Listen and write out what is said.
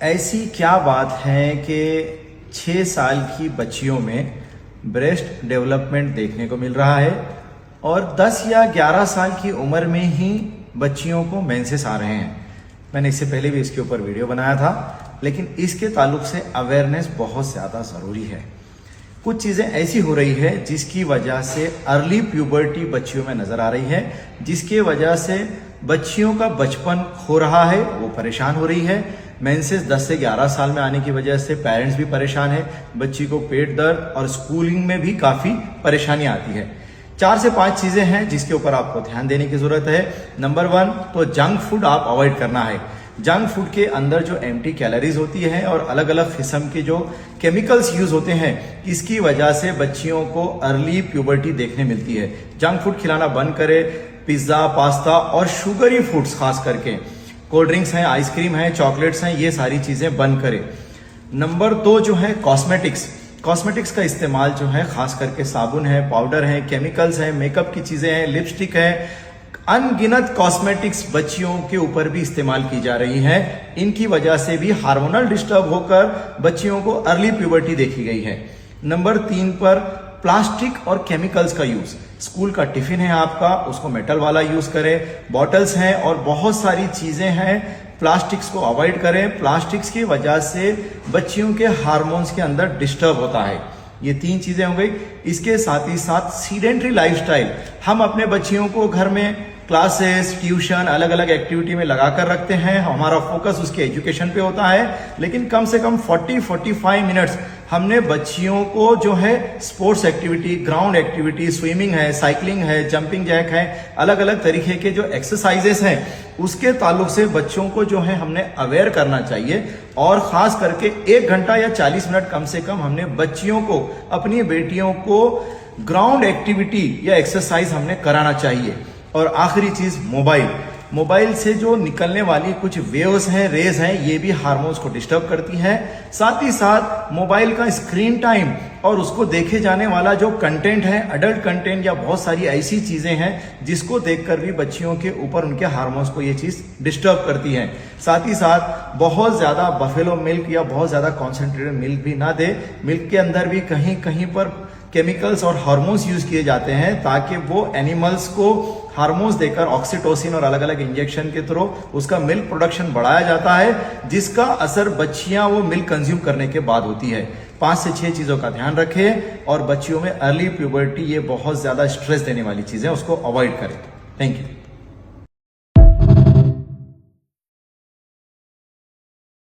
ऐसी क्या बात है कि 6 साल की बच्चियों में ब्रेस्ट डेवलपमेंट देखने को मिल रहा है और 10 या 11 साल की उम्र में ही बच्चियों को मेंसेस आ रहे हैं। मैंने इससे पहले भी इसके ऊपर वीडियो बनाया था, लेकिन इसके ताल्लुक से अवेयरनेस बहुत ज़्यादा ज़रूरी है। कुछ चीज़ें ऐसी हो रही है जिसकी वजह से अर्ली प्यूबर्टी बच्चियों में नज़र आ रही है, जिसके वजह से बच्चियों का बचपन खो रहा है, वो परेशान हो रही है। मेंसेस 10 से 11 साल में आने की वजह से पेरेंट्स भी परेशान है, बच्ची को पेट दर्द और स्कूलिंग में भी काफ़ी परेशानी आती है। 4 से 5 चीज़ें हैं जिसके ऊपर आपको ध्यान देने की ज़रूरत है। नंबर 1 तो जंक फूड आप अवॉइड करना है। जंक फूड के अंदर जो एम्प्टी कैलोरीज होती है और अलग अलग किस्म के जो केमिकल्स यूज होते हैं, इसकी वजह से बच्चियों को अर्ली प्यूबर्टी देखने मिलती है। जंक फूड खिलाना बंद करें। पिज्ज़ा, पास्ता और शुगरी फूड्स खास करके, कोल्ड ड्रिंक्स हैं, आइसक्रीम है, चॉकलेट्स हैं, ये सारी चीज़ें बंद करें। नंबर 2 जो है कॉस्मेटिक्स का इस्तेमाल जो है, खास करके साबुन है, पाउडर है, केमिकल्स है, मेकअप की चीज़ें हैं, लिपस्टिक है, अनगिनत कॉस्मेटिक्स बच्चियों के ऊपर भी इस्तेमाल की जा रही है। इनकी वजह से भी हार्मोनल डिस्टर्ब होकर बच्चियों को अर्ली प्यूबर्टी देखी गई है। नंबर 3 पर प्लास्टिक और केमिकल्स का यूज। स्कूल का टिफिन है आपका, उसको मेटल वाला यूज करें। बॉटल्स हैं और बहुत सारी चीजें हैं, प्लास्टिक्स को अवॉइड करें। प्लास्टिक्स की वजह से बच्चियों के हार्मोन्स के अंदर डिस्टर्ब होता है। ये 3 चीजें हो गई। इसके साथ ही साथ सीडेंट्री लाइफस्टाइल, हम अपने बच्चियों को घर में क्लासेस, ट्यूशन, अलग अलग एक्टिविटी में लगा कर रखते हैं। हमारा फोकस उसके एजुकेशन पे होता है, लेकिन कम से कम 40-45 मिनट्स हमने बच्चियों को जो है sports activity, ground activity, swimming है, साइकिलिंग है, जंपिंग जैक है, अलग अलग तरीके के जो एक्सरसाइजेस हैं, उसके ताल्लुक से बच्चों को जो है हमने अवेयर करना चाहिए। और खास करके 1 घंटा या 40 मिनट कम से कम हमने बच्चियों को, अपनी बेटियों को ग्राउंड एक्टिविटी या एक्सरसाइज हमने कराना चाहिए। और आखिरी चीज, मोबाइल से जो निकलने वाली कुछ वेव्स हैं, रेज हैं, ये भी हार्मोन्स को डिस्टर्ब करती हैं। साथ ही साथ मोबाइल का स्क्रीन टाइम और उसको देखे जाने वाला जो कंटेंट है, अडल्ट कंटेंट या बहुत सारी ऐसी चीजें हैं जिसको देखकर भी बच्चियों के ऊपर उनके हार्मोन्स को ये चीज डिस्टर्ब करती है। साथ ही साथ बहुत ज्यादा बफेलो मिल्क या बहुत ज्यादा कॉन्सेंट्रेटेड मिल्क भी ना दे। मिल्क के अंदर भी कहीं कहीं पर केमिकल्स और हार्मोन्स यूज किए जाते हैं ताकि वो एनिमल्स को हार्मोन्स देकर ऑक्सीटोसिन और अलग अलग इंजेक्शन के थ्रू उसका मिल्क प्रोडक्शन बढ़ाया जाता है, जिसका असर बच्चियां वो मिल्क कंज्यूम करने के बाद होती है। 5 से 6 चीजों का ध्यान रखें और बच्चियों में अर्ली प्यूबर्टी, ये बहुत ज्यादा स्ट्रेस देने वाली चीजें, उसको अवॉइड करें। Thank you.